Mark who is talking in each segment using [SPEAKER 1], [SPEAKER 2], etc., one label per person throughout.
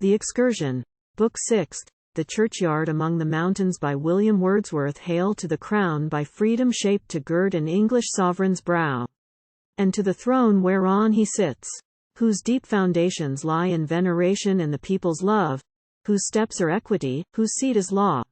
[SPEAKER 1] The Excursion. Book 6th. The Churchyard among the Mountains by William Wordsworth. Hail to the crown by freedom shaped to gird an English sovereign's brow, and to the throne whereon he sits, whose deep foundations lie in veneration and the people's love, whose steps are equity, whose seat is law.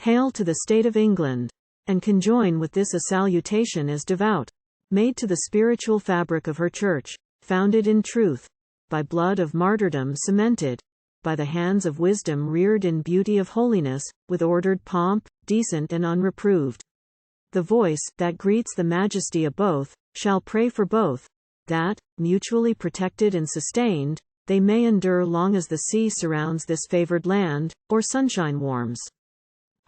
[SPEAKER 1] Hail to the state of England, and conjoin with this a salutation as devout, made to the spiritual fabric of her church, founded in truth, by blood of martyrdom cemented, by the hands of wisdom reared in beauty of holiness, with ordered pomp, decent and unreproved. The voice that greets the majesty of both shall pray for both, that, mutually protected and sustained, they may endure long as the sea surrounds this favoured land, or sunshine warms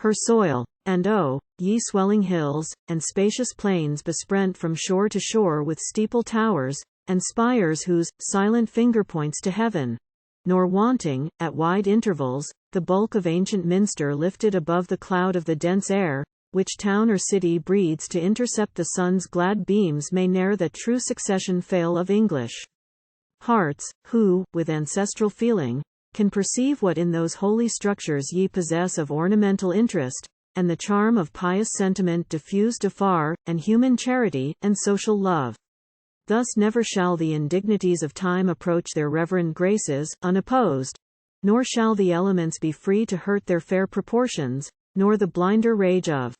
[SPEAKER 1] her soil. And oh, ye swelling hills, and spacious plains besprent from shore to shore with steeple-towers, and spires whose silent finger points to heaven, nor wanting, at wide intervals, the bulk of ancient minster lifted above the cloud of the dense air, which town or city breeds to intercept the sun's glad beams, may ne'er that true succession fail of English hearts, who, with ancestral feeling, can perceive what in those holy structures ye possess of ornamental interest, and the charm of pious sentiment diffused afar, and human charity, and social love. Thus never shall the indignities of time approach their reverend graces, unopposed, nor shall the elements be free to hurt their fair proportions, nor the blinder rage of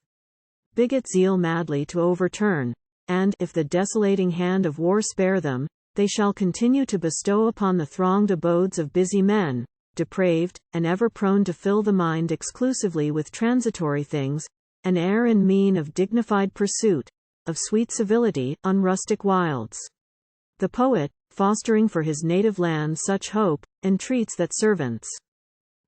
[SPEAKER 1] bigot zeal madly to overturn, and, if the desolating hand of war spare them, they shall continue to bestow upon the thronged abodes of busy men, depraved, and ever prone to fill the mind exclusively with transitory things, an air and mien of dignified pursuit, of sweet civility, on rustic wilds. The poet, fostering for his native land such hope, entreats that servants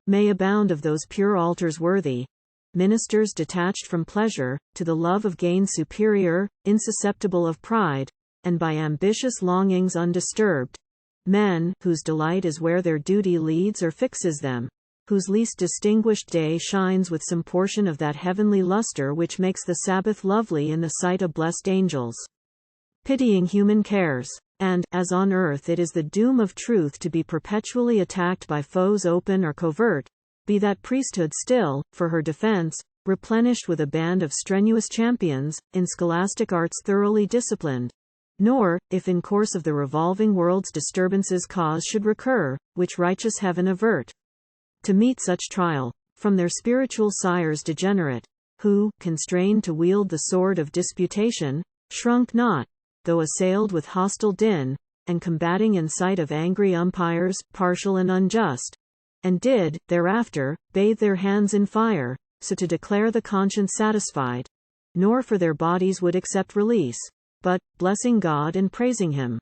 [SPEAKER 1] may abound of those pure altars worthy, ministers detached from pleasure, to the love of gain superior, insusceptible of pride, and by ambitious longings undisturbed, men, whose delight is where their duty leads or fixes them, whose least distinguished day shines with some portion of that heavenly luster which makes the Sabbath lovely in the sight of blessed angels, pitying human cares. And, as on earth it is the doom of truth to be perpetually attacked by foes open or covert, be that priesthood still, for her defense, replenished with a band of strenuous champions, in scholastic arts thoroughly disciplined. Nor, if in course of the revolving world's disturbances cause should recur, which righteous heaven avert, to meet such trial, from their spiritual sires degenerate, who, constrained to wield the sword of disputation, shrunk not, though assailed with hostile din, and combating in sight of angry umpires, partial and unjust, and did, thereafter, bathe their hands in fire, so to declare the conscience satisfied, nor for their bodies would accept release, but, blessing God and praising Him,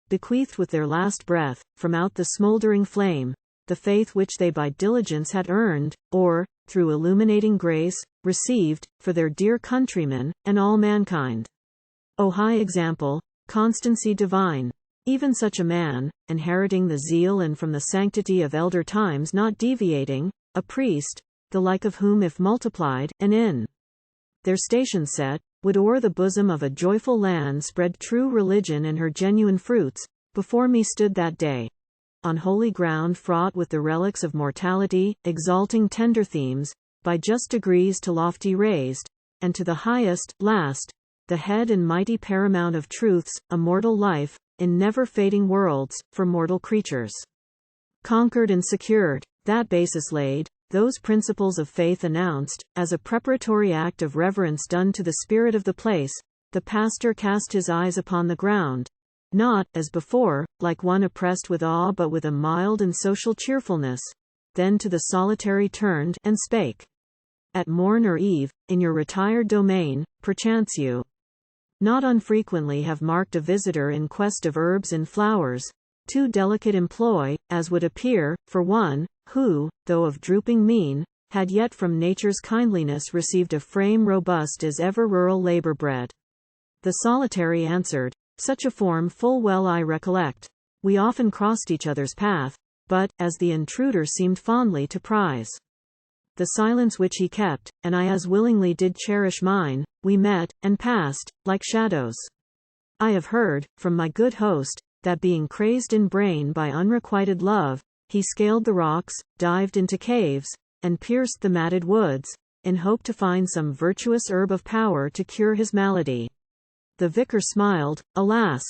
[SPEAKER 1] bequeathed with their last breath, from out the smouldering flame, the faith which they by diligence had earned, or, through illuminating grace, received, for their dear countrymen, and all mankind. O high example, constancy divine! Even such a man, inheriting the zeal and from the sanctity of elder times not deviating, a priest, the like of whom if multiplied, and in their station set, would o'er the bosom of a joyful land spread true religion and her genuine fruits, before me stood that day, on holy ground fraught with the relics of mortality, exalting tender themes, by just degrees to lofty raised, and to the highest, last, the head and mighty paramount of truths, immortal life, in never-fading worlds, for mortal creatures. Conquered and secured, that basis laid, those principles of faith announced, as a preparatory act of reverence done to the spirit of the place, the pastor cast his eyes upon the ground, not, as before, like one oppressed with awe but with a mild and social cheerfulness, then to the solitary turned, and spake. At morn or eve, in your retired domain, perchance you not unfrequently have marked a visitor in quest of herbs and flowers, too delicate employ, as would appear, for one, who, though of drooping mien, had yet from nature's kindliness received a frame robust as ever rural labour bred. The solitary answered, such a form full well I recollect. We often crossed each other's path, but, as the intruder seemed fondly to prize the silence which he kept, and I as willingly did cherish mine, we met, and passed, like shadows. I have heard, from my good host, that being crazed in brain by unrequited love, He scaled the rocks, dived into caves, and pierced the matted woods, in hope to find some virtuous herb of power to cure his malady. The vicar smiled. Alas!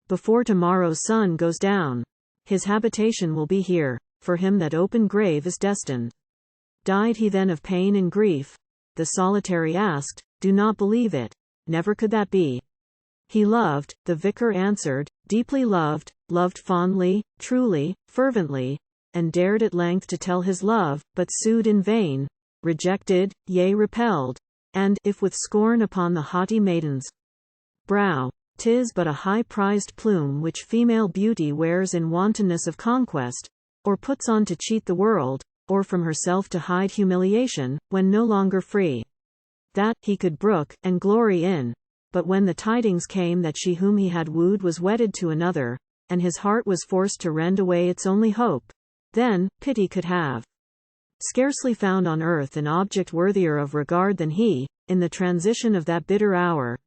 [SPEAKER 1] Before tomorrow's sun goes down, his habitation will be here, for him that open grave is destined. Died he then of pain and grief? The solitary asked. Do not believe it. Never could that be. He loved, the vicar answered, deeply loved, loved fondly, truly, fervently, and dared at length to tell his love, but sued in vain, rejected, yea repelled, and, if with scorn upon the haughty maiden's brow. 'Tis but a high-prized plume which female beauty wears in wantonness of conquest, or puts on to cheat the world, or from herself to hide humiliation, when no longer free. That, he could brook, and glory in. But when the tidings came that she whom he had wooed was wedded to another, and his heart was forced to rend away its only hope, then, pity could have scarcely found on earth an object worthier of regard than he, in the transition of that bitter hour.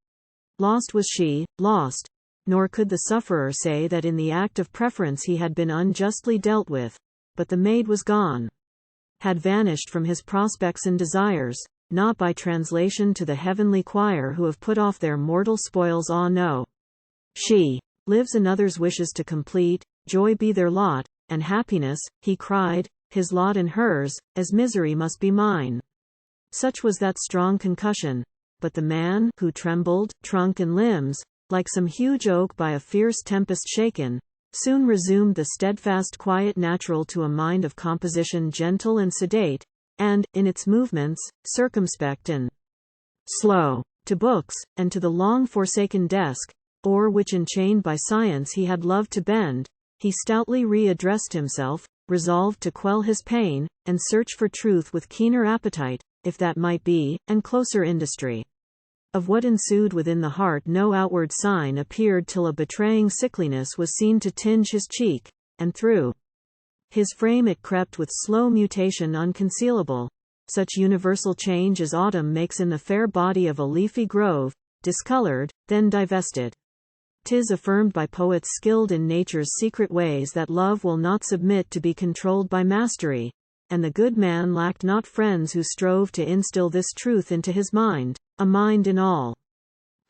[SPEAKER 1] Lost was she, lost. Nor could the sufferer say that in the act of preference he had been unjustly dealt with, but the maid was gone. Had vanished from his prospects and desires, not by translation to the heavenly choir who have put off their mortal spoils. Ah no. She lives another's wishes to complete, joy be their lot, and happiness, he cried, his lot and hers, as misery must be mine. Such was that strong concussion. But the man, who trembled, trunk and limbs, like some huge oak by a fierce tempest shaken, soon resumed the steadfast quiet natural to a mind of composition gentle and sedate, and, in its movements, circumspect and slow. To books, and to the long-forsaken desk, o'er which enchained by science he had loved to bend, he stoutly re-addressed himself, resolved to quell his pain, and search for truth with keener appetite, if that might be, and closer industry. Of what ensued within the heart no outward sign appeared till a betraying sickliness was seen to tinge his cheek, and through his frame it crept with slow mutation unconcealable, such universal change as autumn makes in the fair body of a leafy grove, discolored, then divested. 'Tis affirmed by poets skilled in nature's secret ways that love will not submit to be controlled by mastery, and the good man lacked not friends who strove to instill this truth into his mind, a mind in all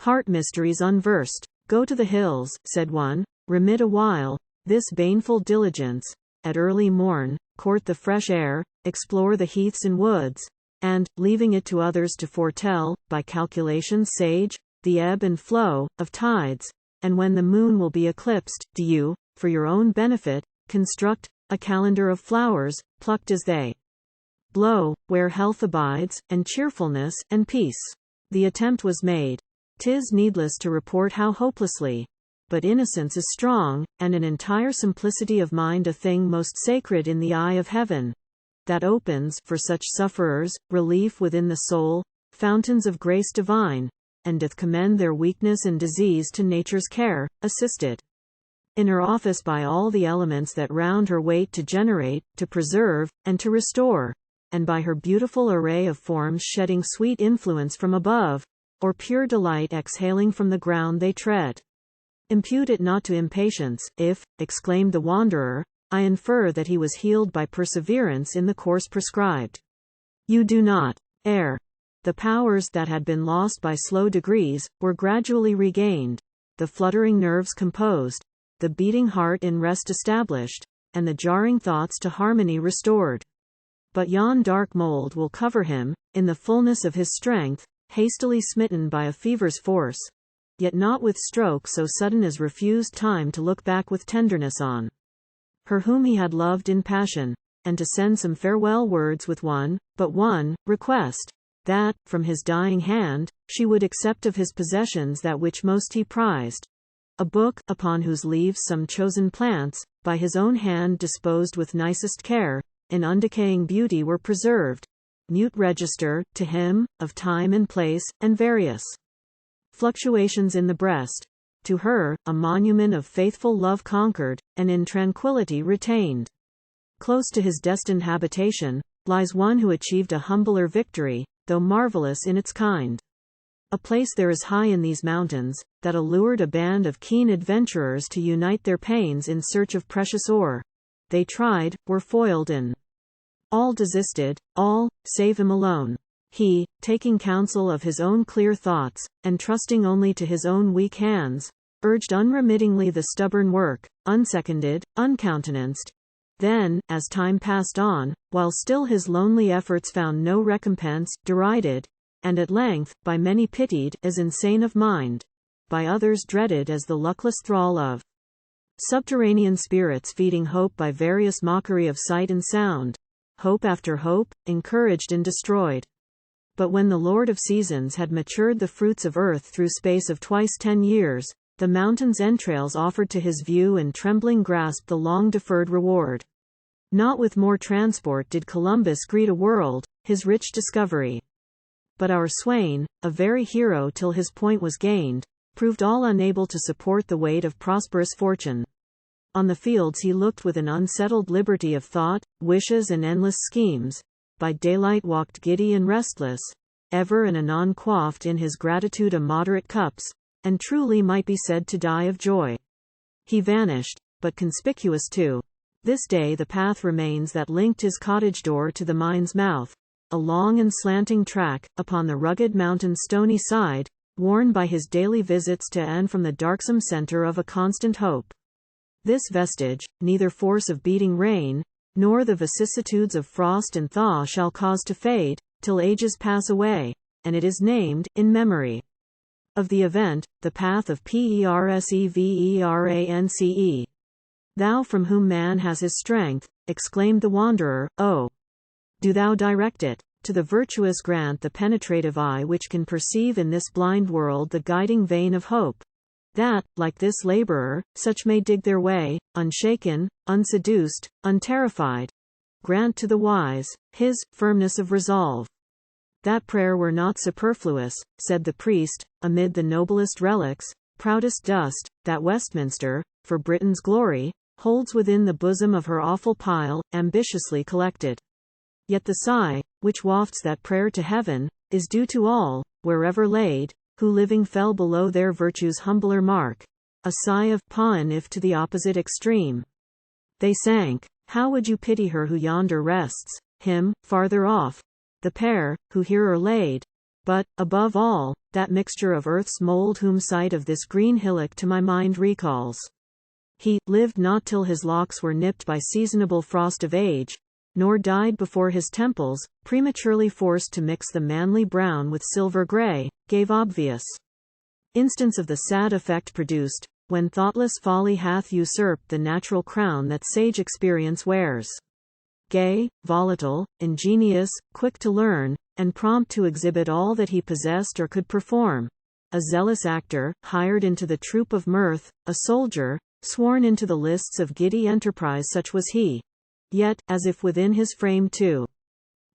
[SPEAKER 1] heart mysteries unversed. Go to the hills, said one, remit a while this baneful diligence, at early morn, court the fresh air, explore the heaths and woods, and, leaving it to others to foretell, by calculations sage, the ebb and flow of tides, and when the moon will be eclipsed, do you, for your own benefit, construct a calendar of flowers, plucked as they blow, where health abides, and cheerfulness, and peace. The attempt was made. 'Tis needless to report how hopelessly. But innocence is strong, and an entire simplicity of mind a thing most sacred in the eye of heaven, that opens, for such sufferers, relief within the soul, fountains of grace divine, and doth commend their weakness and disease to nature's care, assisted in her office by all the elements that round her wait to generate, to preserve, and to restore, and by her beautiful array of forms shedding sweet influence from above, or pure delight exhaling from the ground they tread. Impute it not to impatience. If, exclaimed the wanderer, I infer that he was healed by perseverance in the course prescribed. You do not err. The powers that had been lost by slow degrees, were gradually regained, the fluttering nerves composed, the beating heart in rest established, and the jarring thoughts to harmony restored. But yon dark mold will cover him, in the fullness of his strength, hastily smitten by a fever's force, yet not with stroke so sudden as refused time to look back with tenderness on her whom he had loved in passion, and to send some farewell words with but one, request, that, from his dying hand, she would accept of his possessions that which most he prized, a book, upon whose leaves some chosen plants, by his own hand disposed with nicest care, in undecaying beauty were preserved, mute register, to him, of time and place, and various fluctuations in the breast, to her, a monument of faithful love conquered, and in tranquillity retained. Close to his destined habitation, lies one who achieved a humbler victory, though marvelous in its kind. A place there is high in these mountains, that allured a band of keen adventurers to unite their pains in search of precious ore, they tried, were foiled in. All desisted, all, save him alone. He, taking counsel of his own clear thoughts, and trusting only to his own weak hands, urged unremittingly the stubborn work, unseconded, uncountenanced. Then, as time passed on, while still his lonely efforts found no recompense, derided, and at length, by many pitied, as insane of mind, by others dreaded as the luckless thrall of subterranean spirits feeding hope by various mockery of sight and sound, hope after hope, encouraged and destroyed. But when the Lord of Seasons had matured the fruits of earth through space of twice 10 years, the mountain's entrails offered to his view and trembling grasped the long-deferred reward. Not with more transport did Columbus greet a world, his rich discovery. But our swain, a very hero till his point was gained, proved all unable to support the weight of prosperous fortune. On the fields he looked with an unsettled liberty of thought, wishes and endless schemes, by daylight walked giddy and restless, ever and anon quaffed in his gratitude immoderate cups, and truly might be said to die of joy. He vanished, but conspicuous too. This day the path remains that linked his cottage door to the mine's mouth, a long and slanting track, upon the rugged mountain's stony side, worn by his daily visits to and from the darksome center of a constant hope. This vestige, neither force of beating rain, nor the vicissitudes of frost and thaw shall cause to fade, till ages pass away, and it is named, in memory of the event, the path of Perseverance. Thou from whom man has his strength, exclaimed the wanderer, oh! Do thou direct it. To the virtuous grant the penetrative eye which can perceive in this blind world the guiding vein of hope, that, like this laborer, such may dig their way, unshaken, unseduced, unterrified. Grant to the wise, his firmness of resolve. That prayer were not superfluous, said the priest, amid the noblest relics, proudest dust, that Westminster, for Britain's glory, holds within the bosom of her awful pile, ambitiously collected. Yet the sigh, which wafts that prayer to heaven, is due to all, wherever laid, who living fell below their virtue's humbler mark, a sigh of paean if to the opposite extreme they sank. How would you pity her who yonder rests, him, farther off, the pair, who here are laid, but, above all, that mixture of earth's mould whom sight of this green hillock to my mind recalls? He lived not till his locks were nipped by seasonable frost of age, nor died before his temples, prematurely forced to mix the manly brown with silver gray, gave obvious instance of the sad effect produced, when thoughtless folly hath usurped the natural crown that sage experience wears. Gay, volatile, ingenious, quick to learn, and prompt to exhibit all that he possessed or could perform. A zealous actor, hired into the troop of mirth, a soldier, sworn into the lists of giddy enterprise, such was he. Yet, as if within his frame too,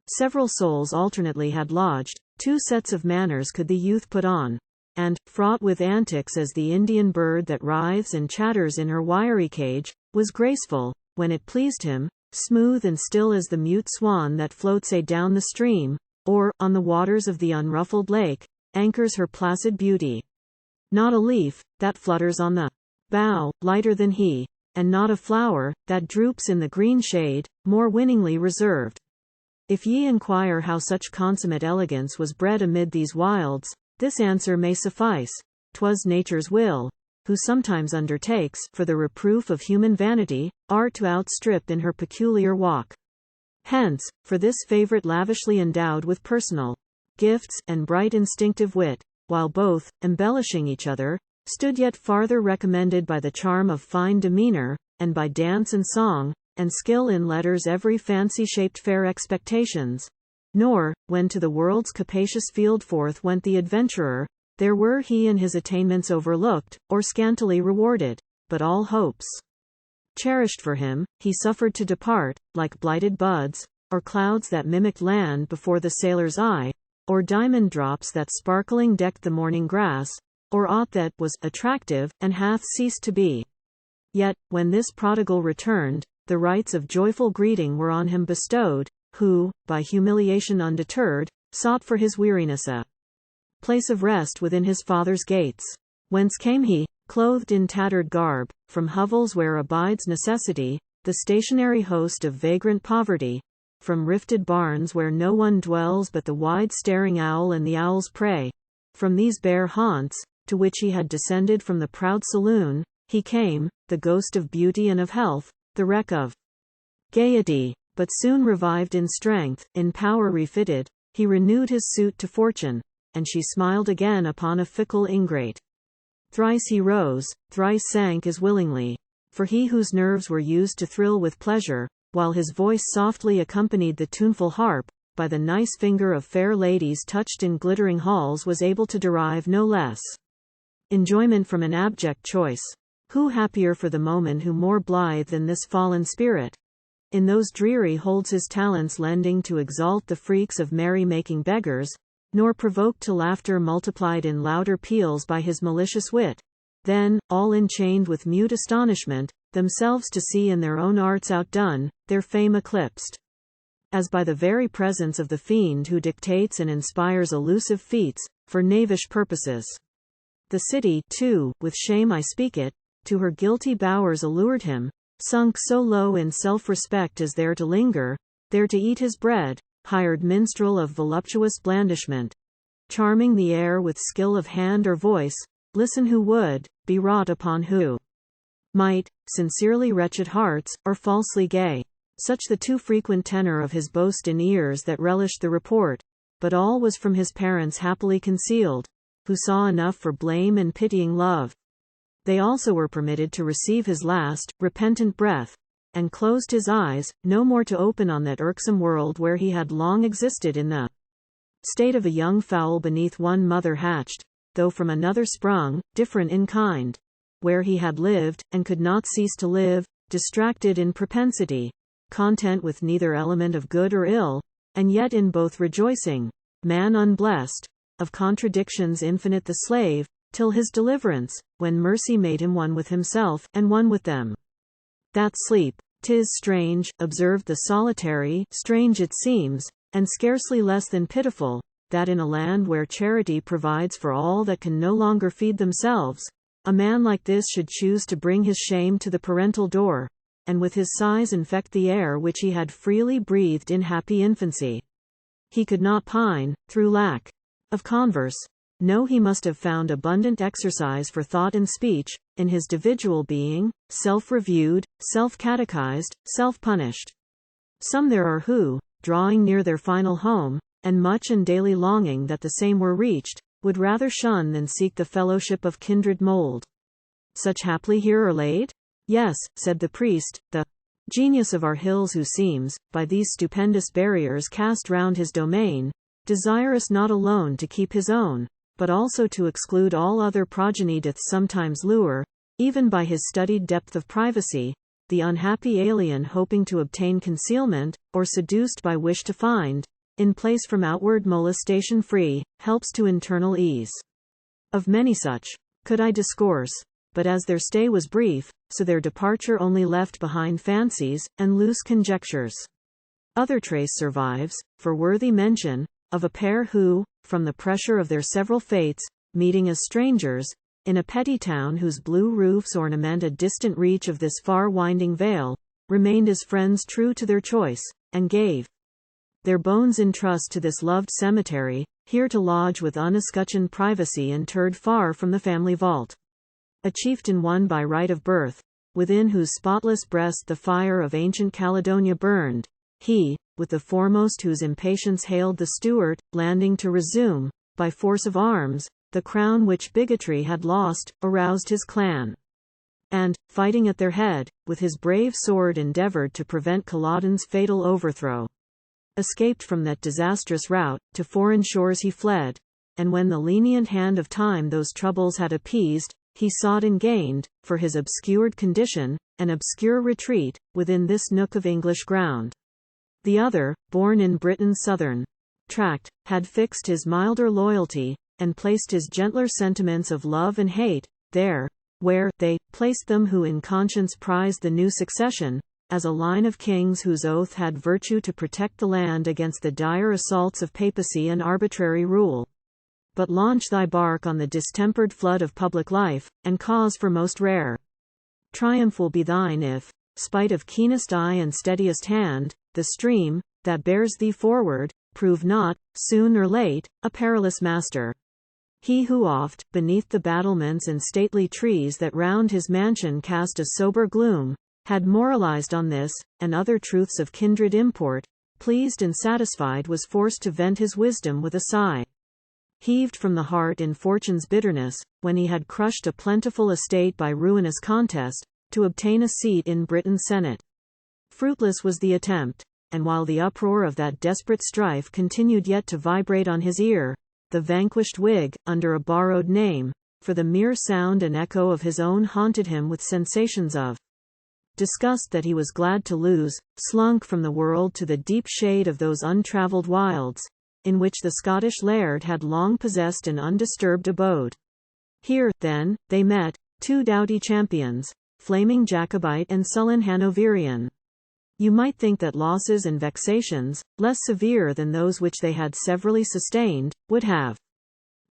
[SPEAKER 1] several souls alternately had lodged, two sets of manners could the youth put on, and, fraught with antics as the Indian bird that writhes and chatters in her wiry cage, was graceful, when it pleased him, smooth and still as the mute swan that floats down the stream, or, on the waters of the unruffled lake, anchors her placid beauty. Not a leaf, that flutters on the bough, lighter than he, and not a flower, that droops in the green shade, more winningly reserved. If ye inquire how such consummate elegance was bred amid these wilds, this answer may suffice: 'twas nature's will, who sometimes undertakes, for the reproof of human vanity, art to outstrip in her peculiar walk. Hence, for this favourite lavishly endowed with personal gifts, and bright instinctive wit, while both, embellishing each other, stood yet farther recommended by the charm of fine demeanour, and by dance and song, and skill in letters every fancy-shaped fair expectations. Nor, when to the world's capacious field forth went the adventurer, there were he and his attainments overlooked, or scantily rewarded, but all hopes cherished for him, he suffered to depart, like blighted buds, or clouds that mimicked land before the sailor's eye, or diamond drops that sparkling decked the morning grass, or aught that was attractive, and hath ceased to be. Yet, when this prodigal returned, the rites of joyful greeting were on him bestowed, who, by humiliation undeterred, sought for his weariness a place of rest within his father's gates. Whence came he, clothed in tattered garb? From hovels where abides necessity, the stationary host of vagrant poverty, from rifted barns where no one dwells but the wide-staring owl and the owl's prey, from these bare haunts, to which he had descended from the proud saloon, he came, the ghost of beauty and of health, the wreck of gaiety, but soon revived in strength, in power refitted, he renewed his suit to fortune, and she smiled again upon a fickle ingrate. Thrice he rose, thrice sank as willingly, for he whose nerves were used to thrill with pleasure, while his voice softly accompanied the tuneful harp, by the nice finger of fair ladies touched in glittering halls was able to derive no less enjoyment from an abject choice. Who happier for the moment, who more blithe than this fallen spirit? In those dreary holds his talents lending to exalt the freaks of merry-making beggars, nor provoked to laughter multiplied in louder peals by his malicious wit. Then, all enchained with mute astonishment, themselves to see in their own arts outdone, their fame eclipsed, as by the very presence of the fiend who dictates and inspires elusive feats, for knavish purposes. The city, too, with shame I speak it, to her guilty bowers allured him, sunk so low in self-respect as there to linger, there to eat his bread, hired minstrel of voluptuous blandishment, charming the air with skill of hand or voice, listen who would, be wrought upon who might, sincerely wretched hearts, or falsely gay. Such the too frequent tenor of his boast in ears that relished the report, but all was from his parents happily concealed, who saw enough for blame and pitying love. They also were permitted to receive his last, repentant breath, and closed his eyes, no more to open on that irksome world where he had long existed in the state of a young fowl beneath one mother hatched, though from another sprung, different in kind, where he had lived, and could not cease to live, distracted in propensity, content with neither element of good or ill, and yet in both rejoicing, man unblessed, of contradictions infinite the slave, till his deliverance, when mercy made him one with himself, and one with them. That sleep, 'tis strange, observed the solitary, strange it seems, and scarcely less than pitiful, that in a land where charity provides for all that can no longer feed themselves, a man like this should choose to bring his shame to the parental door, and with his sighs infect the air which he had freely breathed in happy infancy. He could not pine, through lack of converse. No, he must have found abundant exercise for thought and speech, in his individual being, self-reviewed, self-catechized, self-punished. Some there are who, drawing near their final home, and much and daily longing that the same were reached, would rather shun than seek the fellowship of kindred mold. Such haply here are laid? Yes, said the priest, the genius of our hills, who seems, by these stupendous barriers cast round his domain, desirous not alone to keep his own, but also to exclude all other progeny, doth sometimes lure, even by his studied depth of privacy, the unhappy alien hoping to obtain concealment, or seduced by wish to find, in place from outward molestation free, helps to internal ease. Of many such could I discourse, but as their stay was brief, so their departure only left behind fancies, and loose conjectures. Other trace survives, for worthy mention, of a pair who, from the pressure of their several fates, meeting as strangers, in a petty town whose blue roofs ornament a distant reach of this far-winding vale, remained as friends true to their choice, and gave their bones in trust to this loved cemetery, here to lodge with unescutcheoned privacy interred far from the family vault. A chieftain won by right of birth, within whose spotless breast the fire of ancient Caledonia burned, he, with the foremost whose impatience hailed the Stuart, landing to resume, by force of arms, the crown which bigotry had lost, aroused his clan. And, fighting at their head, with his brave sword endeavoured to prevent Culloden's fatal overthrow. Escaped from that disastrous rout, to foreign shores he fled, and when the lenient hand of time those troubles had appeased, he sought and gained, for his obscured condition, an obscure retreat, within this nook of English ground. The other, born in Britain's southern tract, had fixed his milder loyalty, and placed his gentler sentiments of love and hate, there, where they placed them who in conscience prized the new succession, as a line of kings whose oath had virtue to protect the land against the dire assaults of papacy and arbitrary rule. But launch thy bark on the distempered flood of public life, and cause for most rare triumph will be thine if, spite of keenest eye and steadiest hand, the stream, that bears thee forward, prove not, soon or late, a perilous master. He who oft, beneath the battlements and stately trees that round his mansion cast a sober gloom, had moralized on this, and other truths of kindred import, pleased and satisfied was forced to vent his wisdom with a sigh. Heaved from the heart in fortune's bitterness, when he had crushed a plentiful estate by ruinous contest, to obtain a seat in Britain's Senate. Fruitless was the attempt, and while the uproar of that desperate strife continued yet to vibrate on his ear, the vanquished Whig, under a borrowed name, for the mere sound and echo of his own haunted him with sensations of disgust that he was glad to lose, slunk from the world to the deep shade of those untravelled wilds, in which the Scottish laird had long possessed an undisturbed abode. Here, then, they met, two doughty champions, flaming Jacobite and sullen Hanoverian. You might think that losses and vexations, less severe than those which they had severally sustained, would have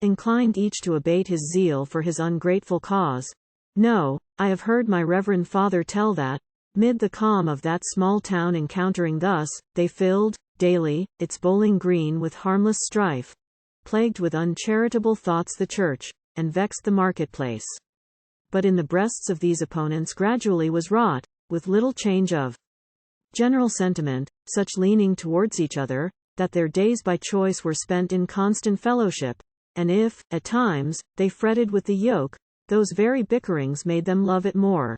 [SPEAKER 1] inclined each to abate his zeal for his ungrateful cause. No, I have heard my reverend father tell that, mid the calm of that small town encountering thus, they filled, daily, its bowling green with harmless strife, plagued with uncharitable thoughts the church, and vexed the marketplace. But in the breasts of these opponents gradually was wrought, with little change of general sentiment, such leaning towards each other, that their days by choice were spent in constant fellowship, and if, at times, they fretted with the yoke, those very bickerings made them love it more.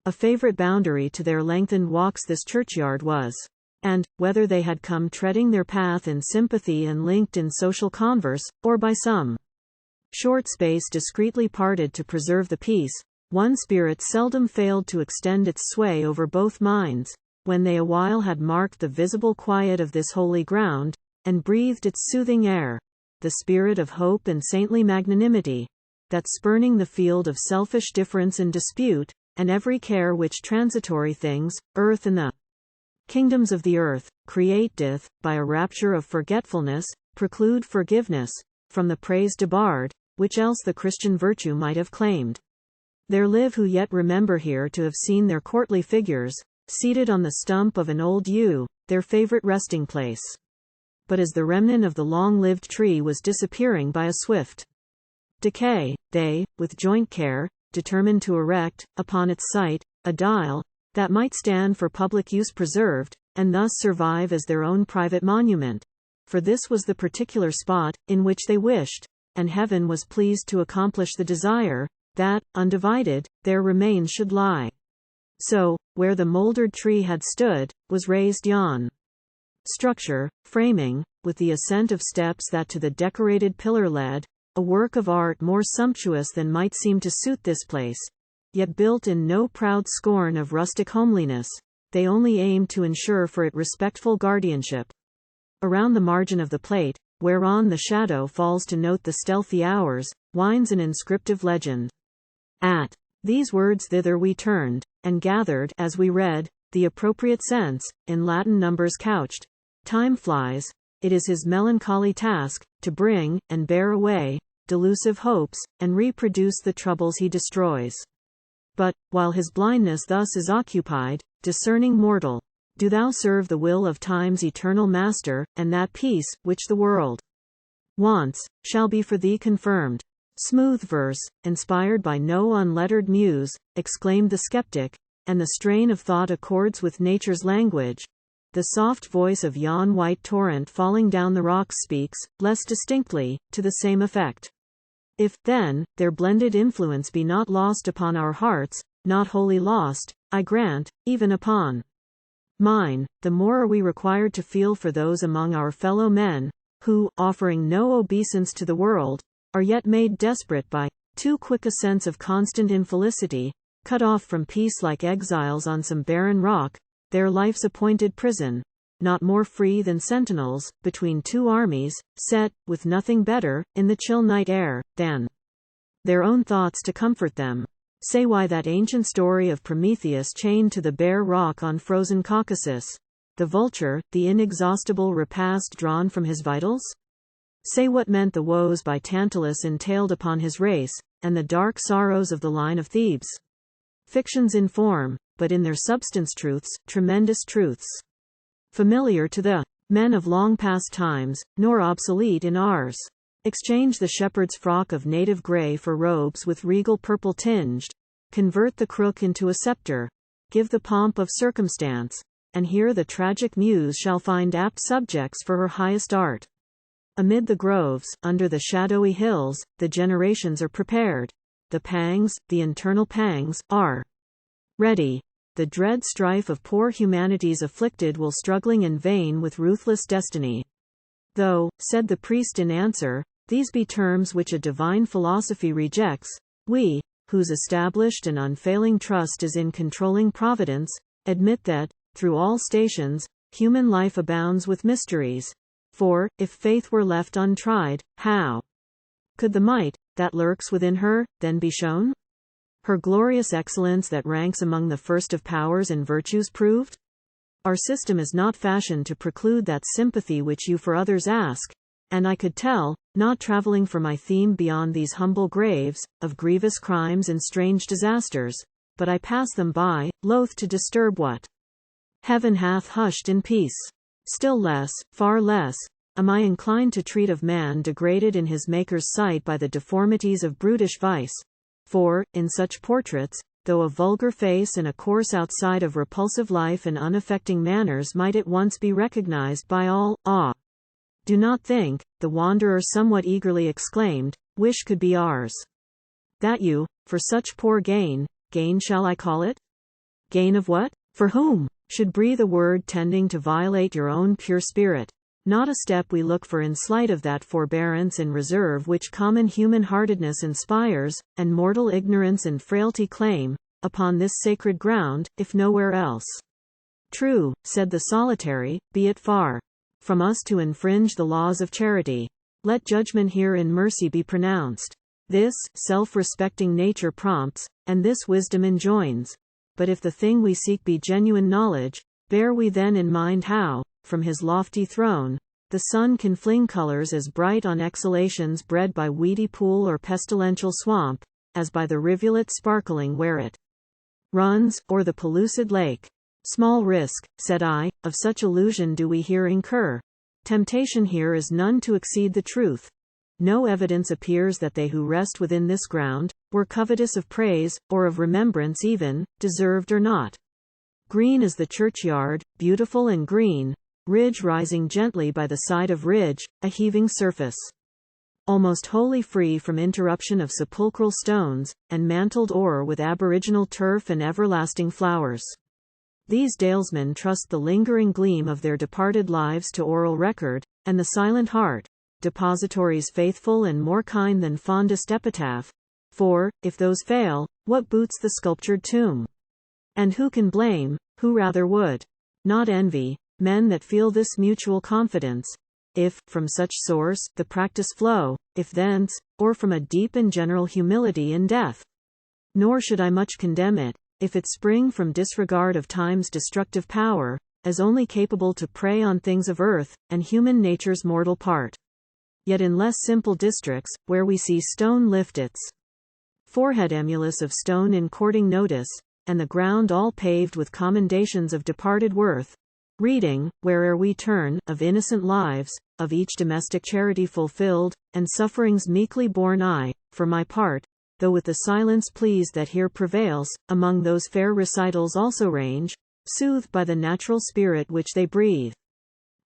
[SPEAKER 1] A favourite boundary to their lengthened walks this churchyard was, and, whether they had come treading their path in sympathy and linked in social converse, or by some short space discreetly parted to preserve the peace, one spirit seldom failed to extend its sway over both minds, when they awhile had marked the visible quiet of this holy ground, and breathed its soothing air, the spirit of hope and saintly magnanimity, that spurning the field of selfish difference and dispute, and every care which transitory things, earth and the kingdoms of the earth, createth, by a rapture of forgetfulness, preclude forgiveness, from the praise debarred, which else the Christian virtue might have claimed. There live who yet remember here to have seen their courtly figures, seated on the stump of an old yew, their favourite resting place. But as the remnant of the long-lived tree was disappearing by a swift decay, they, with joint care, determined to erect, upon its site, a dial, that might stand for public use preserved, and thus survive as their own private monument. For this was the particular spot, in which they wished, and heaven was pleased to accomplish the desire, that, undivided, their remains should lie. So, where the mouldered tree had stood, was raised yon structure, framing, with the ascent of steps that to the decorated pillar led, a work of art more sumptuous than might seem to suit this place, yet built in no proud scorn of rustic homeliness, they only aimed to ensure for it respectful guardianship. Around the margin of the plate, whereon the shadow falls to note the stealthy hours, winds an inscriptive legend. At these words thither we turned, and gathered, as we read, the appropriate sense, in Latin numbers couched. Time flies, it is his melancholy task, to bring, and bear away, delusive hopes, and reproduce the troubles he destroys. But, while his blindness thus is occupied, discerning mortal, do thou serve the will of time's eternal master, and that peace, which the world wants, shall be for thee confirmed. Smooth verse, inspired by no unlettered muse, exclaimed the skeptic, and the strain of thought accords with nature's language. The soft voice of yon white torrent falling down the rocks speaks, less distinctly, to the same effect. If, then, their blended influence be not lost upon our hearts, not wholly lost, I grant, even upon mine, the more are we required to feel for those among our fellow men, who, offering no obeisance to the world, are yet made desperate by too quick a sense of constant infelicity, cut off from peace like exiles on some barren rock, their life's appointed prison, not more free than sentinels, between two armies, set, with nothing better, in the chill night air, than their own thoughts to comfort them. Say why that ancient story of Prometheus chained to the bare rock on frozen Caucasus, the vulture, the inexhaustible repast drawn from his vitals? Say what meant the woes by Tantalus entailed upon his race, and the dark sorrows of the line of Thebes. fictions in form, but in their substance truths, tremendous truths. Familiar to the men of long past times, nor obsolete in ours. Exchange the shepherd's frock of native grey for robes with regal purple tinged. Convert the crook into a sceptre. Give the pomp of circumstance. And here the tragic muse shall find apt subjects for her highest art. Amid the groves, under the shadowy hills, the generations are prepared. The pangs, the internal pangs, are ready. The dread strife of poor humanity's afflicted will struggling in vain with ruthless destiny. Though, said the priest in answer, these be terms which a divine philosophy rejects, we, whose established and unfailing trust is in controlling providence, admit that, through all stations, human life abounds with mysteries. For, if faith were left untried, how could the might that lurks within her then be shown? Her glorious excellence that ranks among the first of powers and virtues proved? Our system is not fashioned to preclude that sympathy which you for others ask, and I could tell, not travelling for my theme beyond these humble graves, of grievous crimes and strange disasters, but I pass them by, loath to disturb what heaven hath hushed in peace. Still less, far less, am I inclined to treat of man degraded in his Maker's sight by the deformities of brutish vice. For, in such portraits, though a vulgar face and a course outside of repulsive life and unaffecting manners might at once be recognized by all, do not think, the wanderer somewhat eagerly exclaimed, wish could be ours. That you, for such poor gain shall I call it? Gain of what? For whom? Should breathe a word tending to violate your own pure spirit. Not a step we look for in slight of that forbearance and reserve which common human-heartedness inspires, and mortal ignorance and frailty claim, upon this sacred ground, if nowhere else. True, said the solitary, be it far from us to infringe the laws of charity. Let judgment here in mercy be pronounced. This, self-respecting nature prompts, and this wisdom enjoins. But if the thing we seek be genuine knowledge, bear we then in mind how, from his lofty throne, the sun can fling colors as bright on exhalations bred by weedy pool or pestilential swamp, as by the rivulet sparkling where it runs, or the pellucid lake. Small risk, said I, of such illusion do we here incur. Temptation here is none to exceed the truth. No evidence appears that they who rest within this ground, were covetous of praise, or of remembrance even, deserved or not. Green is the churchyard, beautiful and green, ridge rising gently by the side of ridge, a heaving surface. Almost wholly free from interruption of sepulchral stones, and mantled o'er with aboriginal turf and everlasting flowers. These dalesmen trust the lingering gleam of their departed lives to oral record, and the silent heart, depositories faithful and more kind than fondest epitaph. For, if those fail, what boots the sculptured tomb? And who can blame, who rather would not envy, men that feel this mutual confidence, if, from such source, the practice flow, if thence, or from a deep and general humility in death. Nor should I much condemn it, if it spring from disregard of time's destructive power, as only capable to prey on things of earth, and human nature's mortal part. Yet in less simple districts, where we see stone lift its forehead emulous of stone in courting notice, and the ground all paved with commendations of departed worth, reading, where'er we turn, of innocent lives, of each domestic charity fulfilled, and sufferings meekly borne, I, for my part, though with the silence pleased that here prevails, among those fair recitals also range, soothed by the natural spirit which they breathe.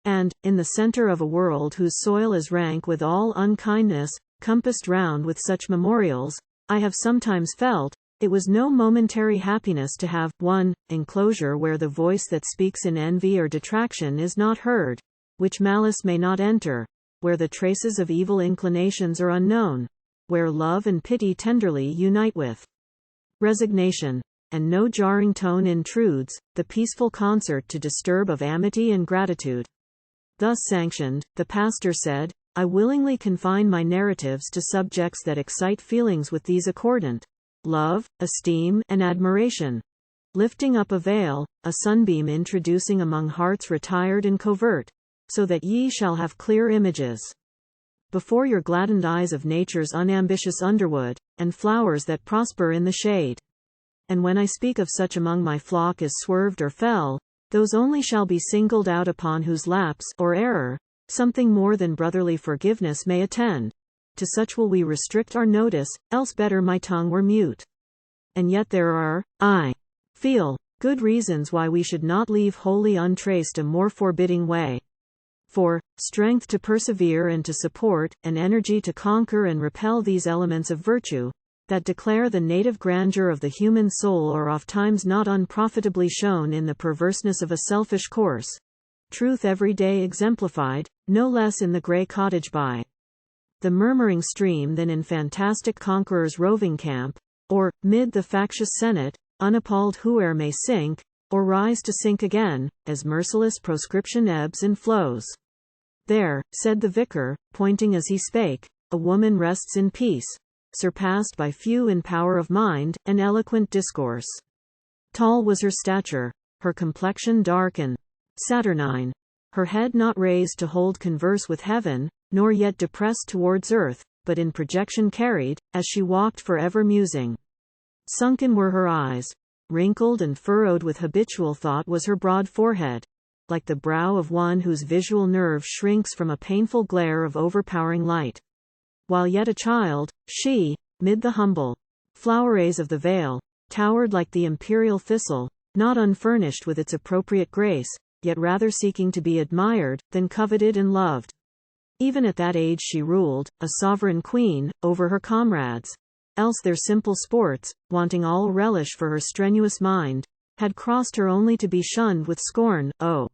[SPEAKER 1] And, in the centre of a world whose soil is rank with all unkindness, compassed round with such memorials, I have sometimes felt, it was no momentary happiness to have, one, enclosure where the voice that speaks in envy or detraction is not heard, which malice may not enter, where the traces of evil inclinations are unknown, where love and pity tenderly unite with resignation, and no jarring tone intrudes, the peaceful concert to disturb of amity and gratitude. Thus sanctioned, the pastor said, I willingly confine my narratives to subjects that excite feelings with these accordant love, esteem, and admiration. Lifting up a veil, a sunbeam introducing among hearts retired and covert, so that ye shall have clear images before your gladdened eyes of nature's unambitious underwood, and flowers that prosper in the shade. and when I speak of such among my flock as swerved or fell, those only shall be singled out upon whose lapse, or error, something more than brotherly forgiveness may attend. To such will we restrict our notice, else better my tongue were mute. And yet there are, I feel, good reasons why we should not leave wholly untraced a more forbidding way. For, strength to persevere and to support, and energy to conquer and repel these elements of virtue, that declare the native grandeur of the human soul are ofttimes not unprofitably shown in the perverseness of a selfish course. Truth every day exemplified, no less in the grey cottage by the murmuring stream than in fantastic conqueror's roving camp, or, mid the factious senate, unappalled whoe'er may sink, or rise to sink again, as merciless proscription ebbs and flows. There, said the vicar, pointing as he spake, a woman rests in peace, surpassed by few in power of mind, and eloquent discourse. Tall was her stature, her complexion dark and saturnine, her head not raised to hold converse with heaven, nor yet depressed towards earth, but in projection carried, as she walked for ever musing. Sunken were her eyes, wrinkled and furrowed with habitual thought was her broad forehead, like the brow of one whose visual nerve shrinks from a painful glare of overpowering light. While yet a child, she, mid the humble flowerets of the vale, towered like the imperial thistle, not unfurnished with its appropriate grace, yet rather seeking to be admired, than coveted and loved. Even at that age she ruled, a sovereign queen, over her comrades. Else their simple sports, wanting all relish for her strenuous mind, had crossed her only to be shunned with scorn. Oh,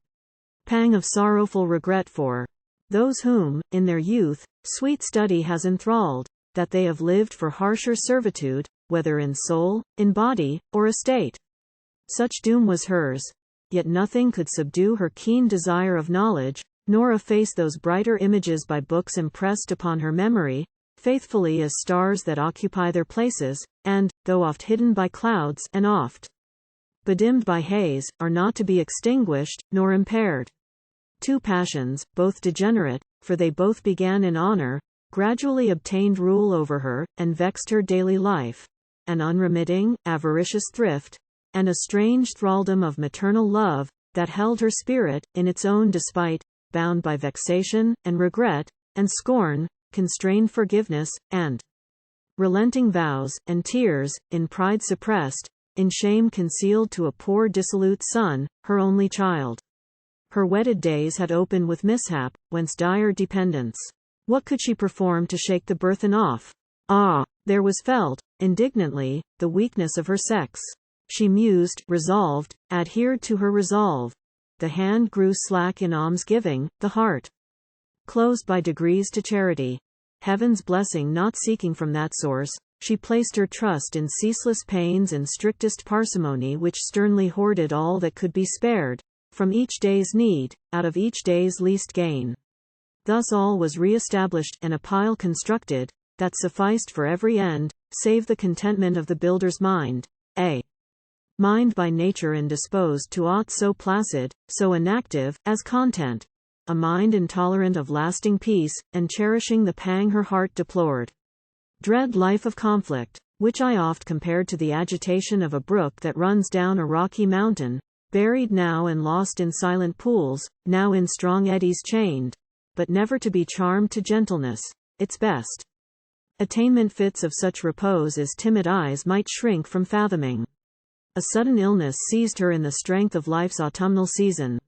[SPEAKER 1] pang of sorrowful regret for those whom, in their youth, sweet study has enthralled, that they have lived for harsher servitude, whether in soul, in body, or estate. Such doom was hers. Yet nothing could subdue her keen desire of knowledge, nor efface those brighter images by books impressed upon her memory, faithfully as stars that occupy their places, and, though oft hidden by clouds, and oft bedimmed by haze, are not to be extinguished, nor impaired. Two passions, both degenerate, for they both began in honor, gradually obtained rule over her, and vexed her daily life. An unremitting, avaricious thrift, and a strange thraldom of maternal love, that held her spirit, in its own despite, bound by vexation, and regret, and scorn, constrained forgiveness, and relenting vows, and tears, in pride suppressed, in shame concealed to a poor dissolute son, her only child. Her wedded days had opened with mishap, whence dire dependence. What could she perform to shake the burthen off? Ah, there was felt, indignantly, the weakness of her sex. She mused, resolved, adhered to her resolve. The hand grew slack in almsgiving, the heart closed by degrees to charity. Heaven's blessing not seeking from that source, she placed her trust in ceaseless pains and strictest parsimony, which sternly hoarded all that could be spared, from each day's need, out of each day's least gain. Thus all was re-established, and a pile constructed, that sufficed for every end, save the contentment of the builder's mind, a mind by nature indisposed to aught so placid, so inactive, as content. A mind intolerant of lasting peace, and cherishing the pang her heart deplored. Dread life of conflict, which I oft compared to the agitation of a brook that runs down a rocky mountain, buried now and lost in silent pools, now in strong eddies chained, but never to be charmed to gentleness, its best attainment fits of such repose as timid eyes might shrink from fathoming. A sudden illness seized her in the strength of life's autumnal season.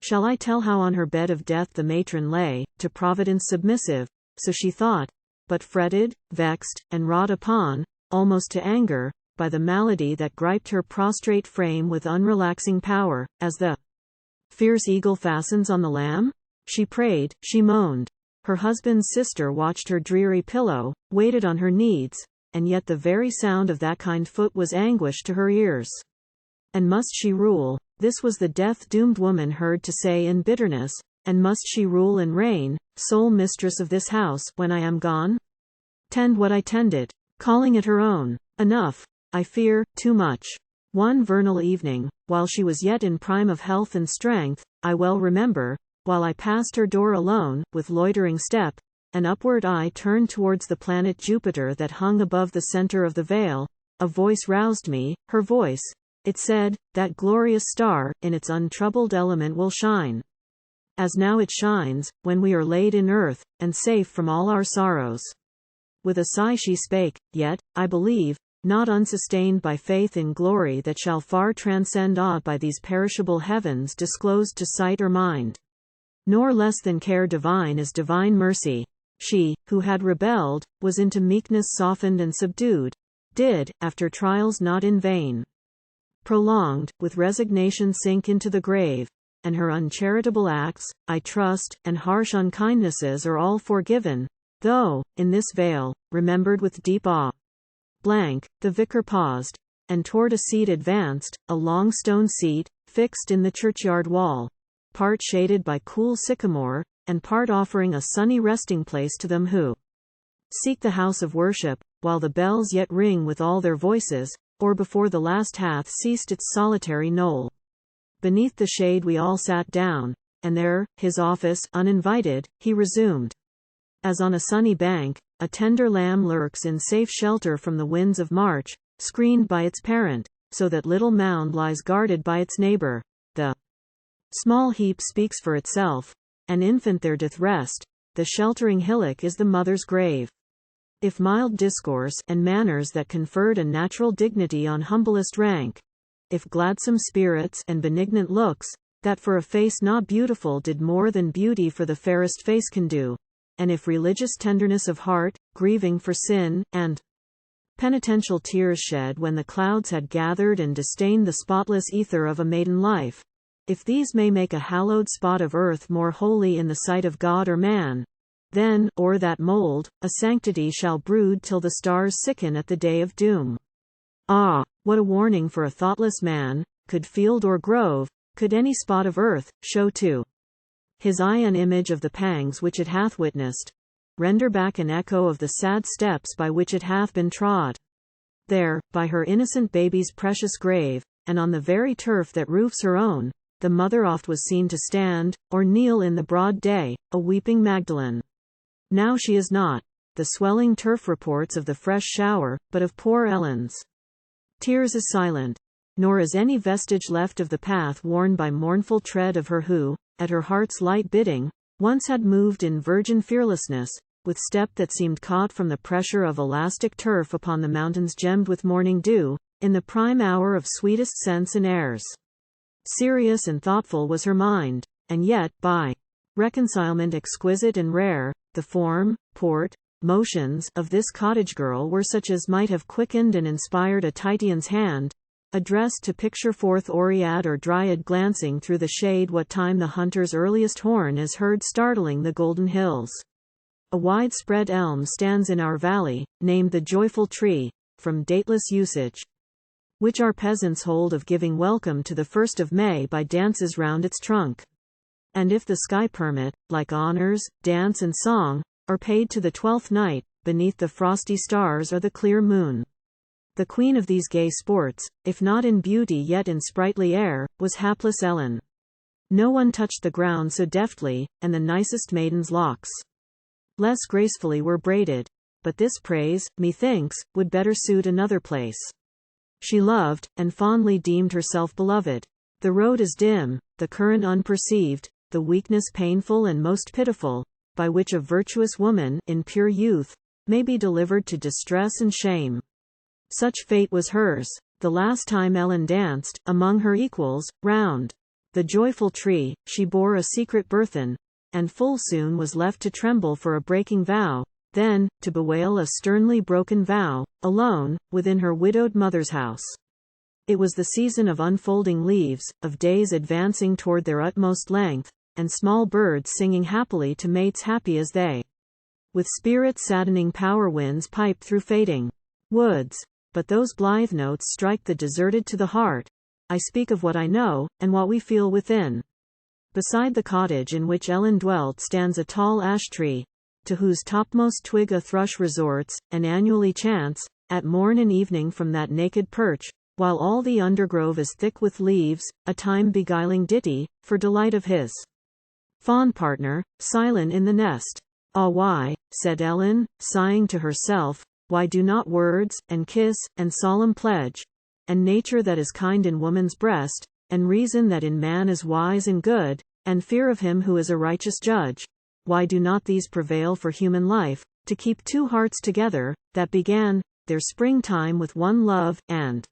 [SPEAKER 1] Shall I tell how on her bed of death the matron lay, to Providence submissive, so she thought, but fretted, vexed, and wrought upon, almost to anger, by the malady that griped her prostrate frame with unrelaxing power, as the fierce eagle fastens on the lamb? She prayed, she moaned. Her husband's sister watched her dreary pillow, waited on her needs, and yet the very sound of that kind foot was anguish to her ears. And must she rule? This was the death-doomed woman heard to say in bitterness, and must she rule and reign, sole mistress of this house, when I am gone? Tend what I tended, calling it her own. Enough, I fear, too much. One vernal evening, while she was yet in prime of health and strength, I well remember, while I passed her door alone, with loitering step, an upward eye turned towards the planet Jupiter that hung above the center of the vale, A voice roused me, her voice. It said, "That glorious star, in its untroubled element will shine. As now it shines, when we are laid in earth, and safe from all our sorrows." With a sigh she spake, yet, I believe, not unsustained by faith in glory that shall far transcend aught by these perishable heavens disclosed to sight or mind. Nor less than care divine is divine mercy. She, who had rebelled, was into meekness softened and subdued, did, after trials not in vain, prolonged, with resignation sink into the grave, and her uncharitable acts, I trust, and harsh unkindnesses are all forgiven, though, in this vale, remembered with deep awe. The vicar paused, and toward a seat advanced, a long stone seat, fixed in the churchyard wall, part shaded by cool sycamore, and part offering a sunny resting place to them who seek the house of worship, while the bells yet ring with all their voices, or before the last hath ceased its solitary knoll. Beneath the shade we all sat down, and there, his office uninvited, he resumed. As on a sunny bank, a tender lamb lurks in safe shelter from the winds of March, screened by its parent, so that little mound lies guarded by its neighbor. The small heap speaks for itself. An infant there doth rest, the sheltering hillock is the mother's grave. If mild discourse, and manners that conferred a natural dignity on humblest rank, if gladsome spirits, and benignant looks, that for a face not beautiful did more than beauty for the fairest face can do, and if religious tenderness of heart, grieving for sin, and penitential tears shed when the clouds had gathered and disdained the spotless ether of a maiden life, if these may make a hallowed spot of earth more holy in the sight of God or man, then, o'er that mould, a sanctity shall brood till the stars sicken at the day of doom. Ah, what a warning for a thoughtless man, could field or grove, could any spot of earth, show to his eye an image of the pangs which it hath witnessed, render back an echo of the sad steps by which it hath been trod. There, by her innocent baby's precious grave, and on the very turf that roofs her own, the mother oft was seen to stand, or kneel in the broad day, a weeping Magdalene. Now she is not. The swelling turf reports of the fresh shower, but of poor Ellen's tears is silent. Nor is any vestige left of the path worn by mournful tread of her who, at her heart's light bidding, once had moved in virgin fearlessness, with step that seemed caught from the pressure of elastic turf upon the mountains gemmed with morning dew, in the prime hour of sweetest scents and airs. Serious and thoughtful was her mind, and yet, by reconcilement exquisite and rare, the form, port, motions of this cottage girl were such as might have quickened and inspired a Titian's hand, addressed to picture forth Oread or Dryad glancing through the shade what time the hunter's earliest horn is heard startling the golden hills. A wide-spread elm stands in our valley, named the Joyful Tree, from dateless usage, which our peasants hold of giving welcome to the 1st of May by dances round its trunk. And if the sky permit, like honors, dance and song, are paid to the 12th night, beneath the frosty stars or the clear moon. The queen of these gay sports, if not in beauty yet in sprightly air, was hapless Ellen. No one touched the ground so deftly, and the nicest maiden's locks less gracefully were braided, but this praise, methinks, would better suit another place. She loved, and fondly deemed herself beloved. The road is dim, the current unperceived, the weakness painful and most pitiful, by which a virtuous woman, in pure youth, may be delivered to distress and shame. Such fate was hers, the last time Ellen danced, among her equals, round the joyful tree. She bore a secret burthen, and full soon was left to tremble for a breaking vow, then, to bewail a sternly broken vow, alone, within her widowed mother's house. It was the season of unfolding leaves, of days advancing toward their utmost length, and small birds singing happily to mates happy as they. With spirit-saddening power winds pipe through fading woods, but those blithe notes strike the deserted to the heart. I speak of what I know, and what we feel within. Beside the cottage in which Ellen dwelt stands a tall ash tree, to whose topmost twig a thrush resorts, and annually chants, at morn and evening from that naked perch, while all the undergrove is thick with leaves, a time-beguiling ditty, for delight of his fond partner, silent in the nest. Ah, why, said Ellen, sighing to herself, why do not words, and kiss, and solemn pledge, and nature that is kind in woman's breast, and reason that in man is wise and good, and fear of him who is a righteous judge, why do not these prevail for human life, to keep two hearts together, that began their springtime with one love, and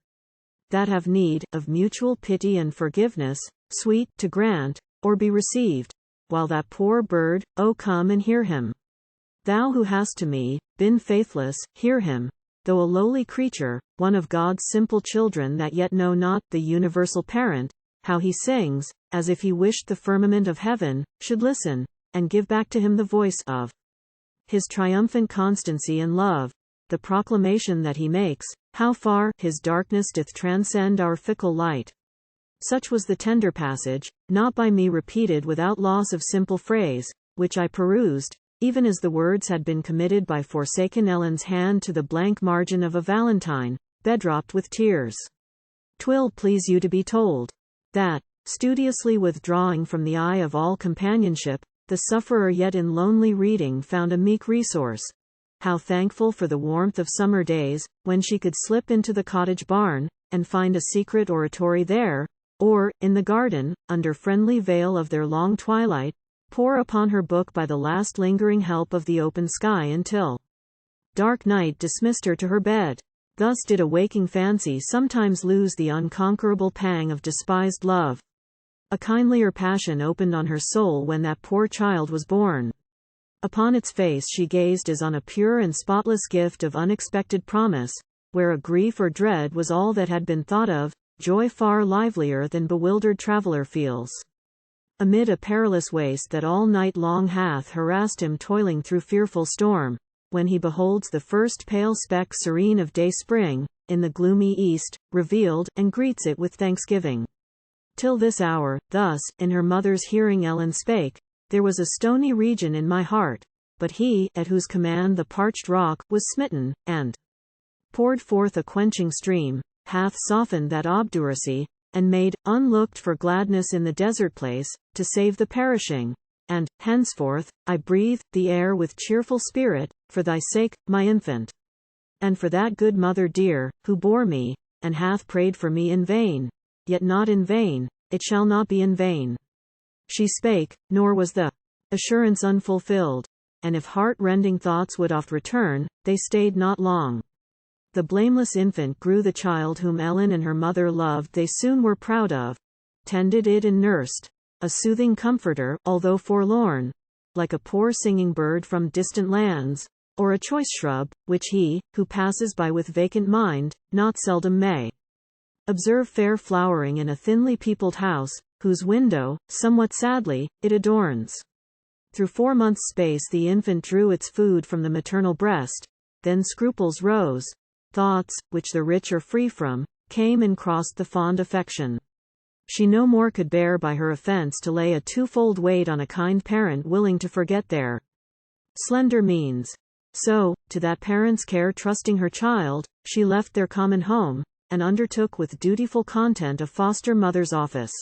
[SPEAKER 1] that have need of mutual pity and forgiveness, sweet to grant, or be received, while that poor bird, oh come and hear him. Thou who hast to me been faithless, hear him, though a lowly creature, one of God's simple children that yet know not the universal parent, how he sings, as if he wished the firmament of heaven should listen, and give back to him the voice of his triumphant constancy and love, the proclamation that he makes, how far his darkness doth transcend our fickle light. Such was the tender passage, not by me repeated without loss of simple phrase, which I perused, even as the words had been committed by forsaken Ellen's hand to the blank margin of a valentine, bedropped with tears. 'Twill please you to be told that, studiously withdrawing from the eye of all companionship, the sufferer yet in lonely reading found a meek resource. How thankful for the warmth of summer days, when she could slip into the cottage barn, and find a secret oratory there, or, in the garden, under friendly veil of their long twilight, pore upon her book by the last lingering help of the open sky until dark night dismissed her to her bed. Thus did a waking fancy sometimes lose the unconquerable pang of despised love. A kindlier passion opened on her soul when that poor child was born. Upon its face she gazed as on a pure and spotless gift of unexpected promise, where a grief or dread was all that had been thought of, joy far livelier than bewildered traveller feels amid a perilous waste that all night long hath harassed him toiling through fearful storm, when he beholds the first pale speck serene of day spring, in the gloomy east, revealed, and greets it with thanksgiving. Till this hour, thus, in her mother's hearing Ellen spake, there was a stony region in my heart, but he, at whose command the parched rock was smitten, and poured forth a quenching stream, hath softened that obduracy, and made unlooked for gladness in the desert place, to save the perishing. And, henceforth, I breathe the air with cheerful spirit, for thy sake, my infant. And for that good mother dear, who bore me, and hath prayed for me in vain, yet not in vain, it shall not be in vain. She spake, nor was the assurance unfulfilled, and if heart-rending thoughts would oft return, they stayed not long. The blameless infant grew the child whom Ellen and her mother loved they soon were proud of, tended it and nursed, a soothing comforter, although forlorn, like a poor singing bird from distant lands, or a choice shrub, which he, who passes by with vacant mind, not seldom may observe fair flowering in a thinly peopled house, whose window, somewhat sadly, it adorns. Through 4 months' space the infant drew its food from the maternal breast, then scruples rose, thoughts, which the rich are free from, came and crossed the fond affection. She no more could bear by her offense to lay a twofold weight on a kind parent willing to forget their slender means. So, to that parent's care trusting her child, she left their common home, and undertook with dutiful content a foster mother's office.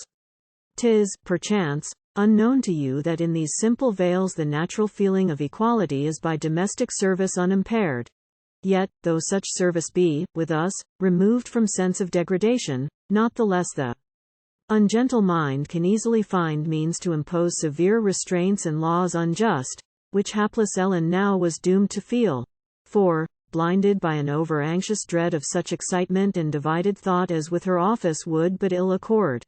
[SPEAKER 1] 'Tis, perchance, unknown to you that in these simple vales the natural feeling of equality is by domestic service unimpaired. Yet, though such service be, with us, removed from sense of degradation, not the less the ungentle mind can easily find means to impose severe restraints and laws unjust, which hapless Ellen now was doomed to feel. For, blinded by an over-anxious dread of such excitement and divided thought as with her office would but ill accord,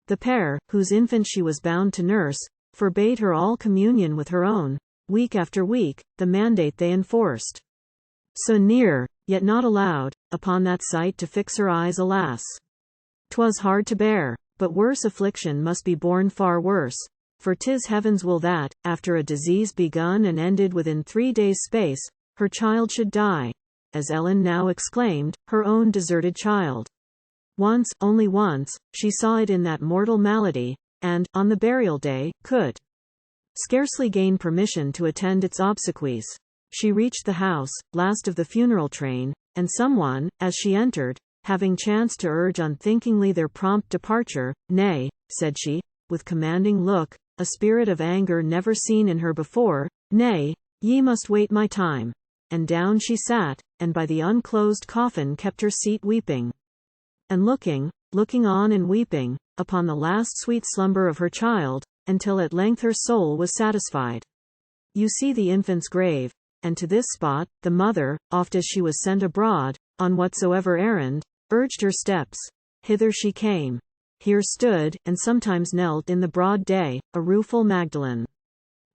[SPEAKER 1] the pair, whose infant she was bound to nurse, forbade her all communion with her own, week after week, the mandate they enforced. So near, yet not allowed, upon that sight to fix her eyes, alas! 'Twas hard to bear, but worse affliction must be borne far worse, for 'tis heaven's will that, after a disease begun and ended within 3 days' space, her child should die, as Ellen now exclaimed, her own deserted child. Once, only once, she saw it in that mortal malady, and, on the burial day, could scarcely gain permission to attend its obsequies. She reached the house, last of the funeral train, and someone, as she entered, having chanced to urge unthinkingly their prompt departure, "Nay," said she, with commanding look, a spirit of anger never seen in her before, "nay, ye must wait my time, and down she sat, and by the unclosed coffin kept her seat weeping. And looking on and weeping, upon the last sweet slumber of her child, until at length her soul was satisfied. You see the infant's grave, and to this spot, the mother, oft as she was sent abroad, on whatsoever errand, urged her steps. Hither she came. Here stood, and sometimes knelt in the broad day, a rueful Magdalene.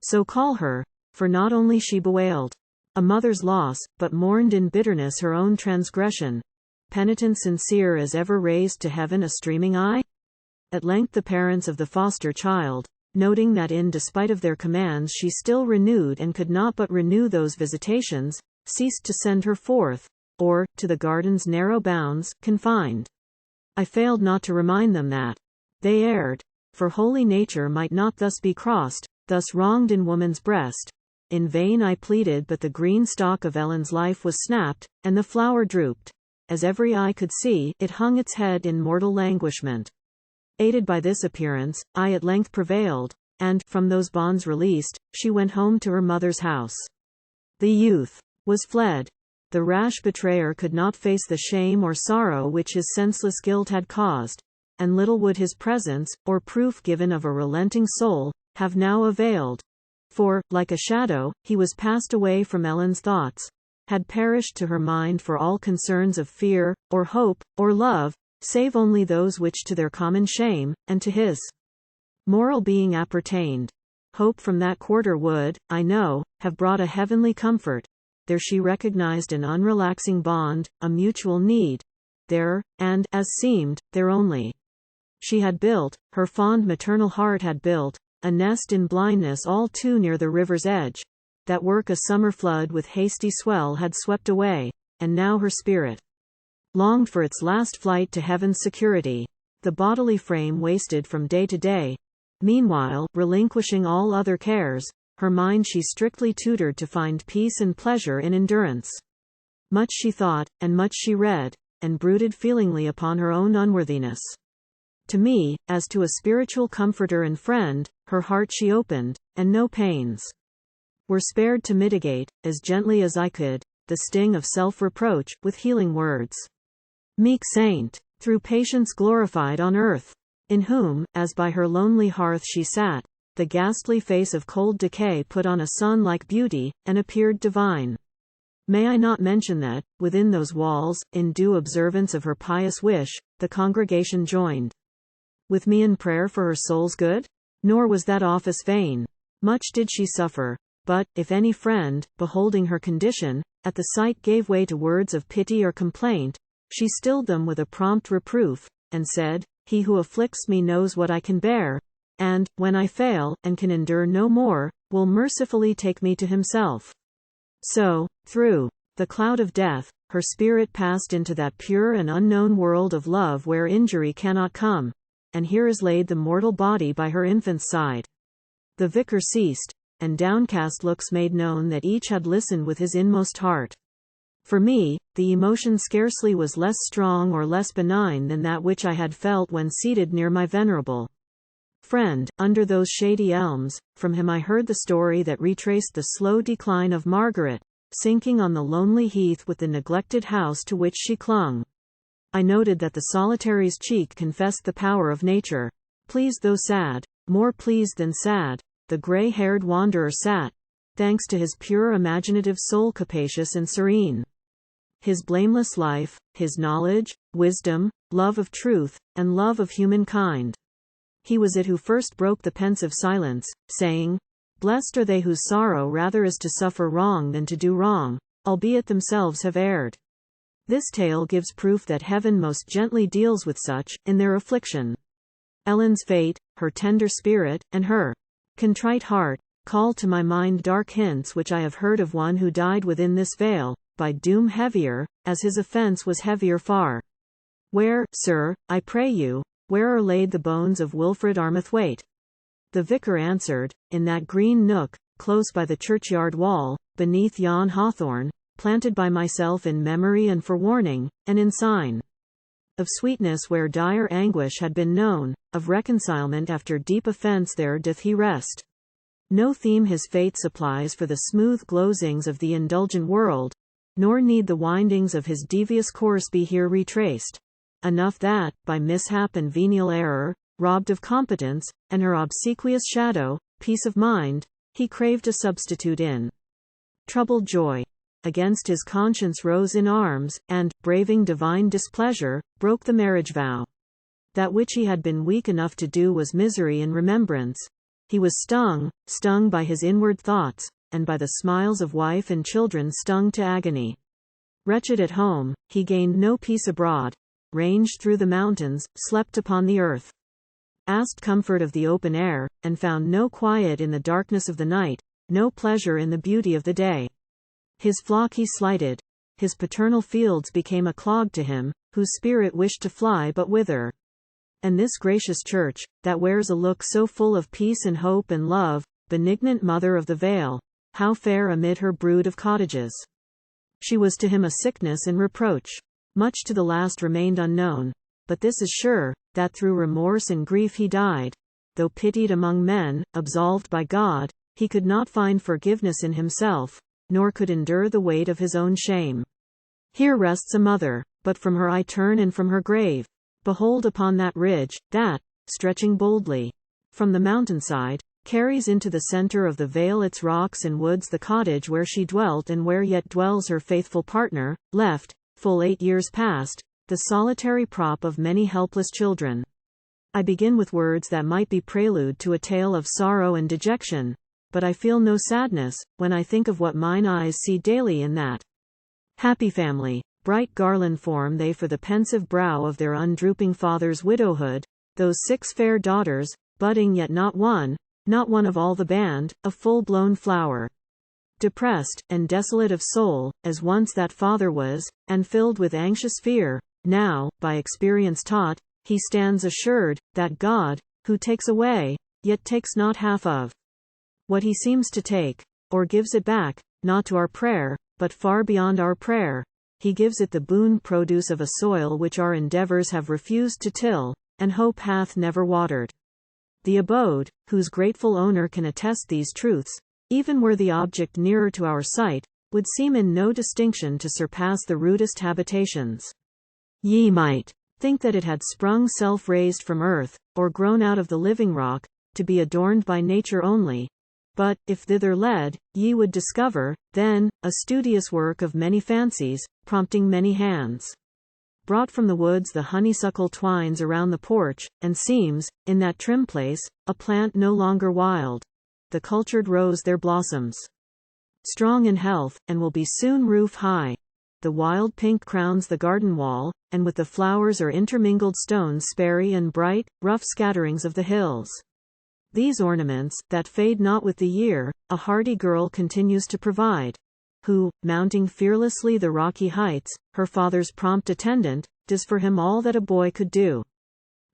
[SPEAKER 1] So call her, for not only she bewailed a mother's loss, but mourned in bitterness her own transgression. Penitent sincere as ever raised to heaven a streaming eye? At length the parents of the foster child, noting that in despite of their commands she still renewed and could not but renew those visitations, ceased to send her forth, or, to the garden's narrow bounds, confined. I failed not to remind them that they erred, for holy nature might not thus be crossed, thus wronged in woman's breast. In vain I pleaded, but the green stalk of Ellen's life was snapped, and the flower drooped. As every eye could see, it hung its head in mortal languishment. Aided by this appearance, I at length prevailed, and, from those bonds released, she went home to her mother's house. The youth was fled. The rash betrayer could not face the shame or sorrow which his senseless guilt had caused, and little would his presence, or proof given of a relenting soul, have now availed. For, like a shadow, he was passed away from Ellen's thoughts, had perished to her mind for all concerns of fear, or hope, or love, save only those which to their common shame, and to his moral being appertained. Hope from that quarter would, I know, have brought a heavenly comfort. There she recognized an unrelaxing bond, a mutual need. There, and, as seemed, there only. She had built, her fond maternal heart had built, a nest in blindness all too near the river's edge. That work a summer flood with hasty swell had swept away, and now her spirit longed for its last flight to heaven's security. The bodily frame wasted from day to day. Meanwhile, relinquishing all other cares, her mind she strictly tutored to find peace and pleasure in endurance. Much she thought, and much she read, and brooded feelingly upon her own unworthiness. To me, as to a spiritual comforter and friend, her heart she opened, and no pains were spared to mitigate, as gently as I could, the sting of self-reproach, with healing words. Meek saint, through patience glorified on earth, in whom, as by her lonely hearth she sat, the ghastly face of cold decay put on a sun-like beauty, and appeared divine. May I not mention that, within those walls, in due observance of her pious wish, the congregation joined with me in prayer for her soul's good? Nor was that office vain. Much did she suffer, but, if any friend, beholding her condition, at the sight gave way to words of pity or complaint, she stilled them with a prompt reproof, and said, He who afflicts me knows what I can bear, and, when I fail, and can endure no more, will mercifully take me to himself. So, through the cloud of death, her spirit passed into that pure and unknown world of love where injury cannot come, and here is laid the mortal body by her infant's side. The vicar ceased, and downcast looks made known that each had listened with his inmost heart. For me, the emotion scarcely was less strong or less benign than that which I had felt when seated near my venerable friend, under those shady elms. From him I heard the story that retraced the slow decline of Margaret, sinking on the lonely heath with the neglected house to which she clung. I noted that the solitary's cheek confessed the power of nature. Pleased though sad, more pleased than sad, the grey-haired wanderer sat, thanks to his pure imaginative soul capacious and serene. His blameless life, his knowledge, wisdom, love of truth, and love of humankind. He was it who first broke the pensive silence, saying, Blessed are they whose sorrow rather is to suffer wrong than to do wrong, albeit themselves have erred. This tale gives proof that heaven most gently deals with such, in their affliction. Ellen's fate, her tender spirit, and her contrite heart, call to my mind dark hints which I have heard of one who died within this vale, by doom heavier, as his offence was heavier far. Where, sir, I pray you, where are laid the bones of Wilfred Armathwaite? The vicar answered, in that green nook, close by the churchyard wall, beneath yon hawthorn, planted by myself in memory and for warning, and in sign of sweetness where dire anguish had been known, of reconcilement after deep offence there doth he rest. No theme his fate supplies for the smooth glozings of the indulgent world, nor need the windings of his devious course be here retraced. Enough that, by mishap and venial error, robbed of competence, and her obsequious shadow, peace of mind, he craved a substitute in troubled joy. Against his conscience rose in arms, and, braving divine displeasure, broke the marriage vow. That which he had been weak enough to do was misery in remembrance. He was stung by his inward thoughts, and by the smiles of wife and children stung to agony. Wretched at home, he gained no peace abroad, ranged through the mountains, slept upon the earth, asked comfort of the open air, and found no quiet in the darkness of the night, no pleasure in the beauty of the day. His flock he slighted. His paternal fields became a clog to him, whose spirit wished to fly but whither? And this gracious church, that wears a look so full of peace and hope and love, benignant mother of the vale, how fair amid her brood of cottages! She was to him a sickness and reproach. Much to the last remained unknown, but this is sure, that through remorse and grief he died. Though pitied among men, absolved by God, he could not find forgiveness in himself, nor could endure the weight of his own shame. Here rests a mother, but from her I turn and from her grave. Behold upon that ridge, that, stretching boldly from the mountainside, carries into the center of the vale its rocks and woods the cottage where she dwelt and where yet dwells her faithful partner, left, full 8 years past, the solitary prop of many helpless children. I begin with words that might be prelude to a tale of sorrow and dejection, but I feel no sadness, when I think of what mine eyes see daily in that happy family. Bright garland form they for the pensive brow of their undrooping father's widowhood, those 6 fair daughters, budding yet not one of all the band, a full-blown flower. Depressed, and desolate of soul, as once that father was, and filled with anxious fear, now, by experience taught, he stands assured, that God, who takes away, yet takes not half of what he seems to take, or gives it back, not to our prayer, but far beyond our prayer, he gives it the boon produce of a soil which our endeavors have refused to till, and hope hath never watered. The abode, whose grateful owner can attest these truths, even were the object nearer to our sight, would seem in no distinction to surpass the rudest habitations. Ye might think that it had sprung self-raised from earth, or grown out of the living rock, to be adorned by nature only. But, if thither led, ye would discover, then, a studious work of many fancies, prompting many hands. Brought from the woods the honeysuckle twines around the porch, and seems, in that trim place, a plant no longer wild. The cultured rose there blossoms, strong in health, and will be soon roof-high. The wild pink crowns the garden wall, and with the flowers are intermingled stones sparry and bright, rough scatterings of the hills. These ornaments, that fade not with the year, a hardy girl continues to provide, who, mounting fearlessly the rocky heights, her father's prompt attendant, does for him all that a boy could do.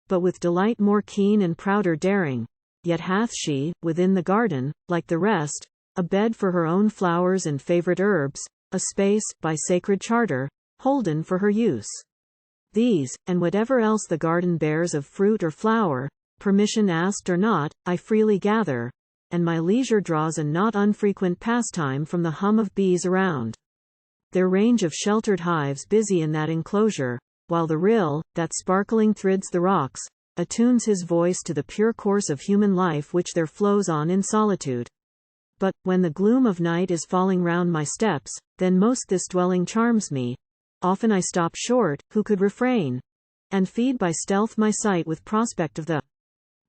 [SPEAKER 1] But with delight more keen and prouder daring, yet hath she, within the garden, like the rest, a bed for her own flowers and favorite herbs, a space, by sacred charter, holden for her use. These, and whatever else the garden bears of fruit or flower, permission asked or not, I freely gather, and my leisure draws a not unfrequent pastime from the hum of bees around. Their range of sheltered hives busy in that enclosure, while the rill, that sparkling thrids the rocks, attunes his voice to the pure course of human life which there flows on in solitude. But, when the gloom of night is falling round my steps, then most this dwelling charms me. Often I stop short, who could refrain? And feed by stealth my sight with prospect of the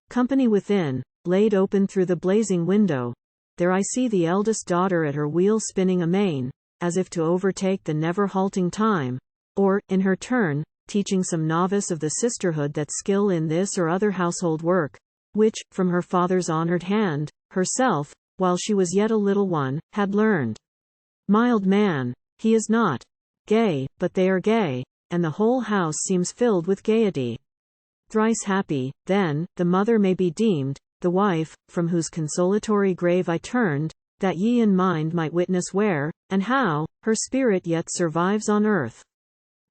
[SPEAKER 1] company within, laid open through the blazing window. There I see the eldest daughter at her wheel spinning amain, as if to overtake the never-halting time, or, in her turn, teaching some novice of the sisterhood that skill in this or other household work, which, from her father's honored hand, herself, while she was yet a little one, had learned. Mild man, he is not gay, but they are gay, and the whole house seems filled with gaiety. Thrice happy, then, the mother may be deemed, the wife, from whose consolatory grave I turned, that ye in mind might witness where, and how, her spirit yet survives on earth.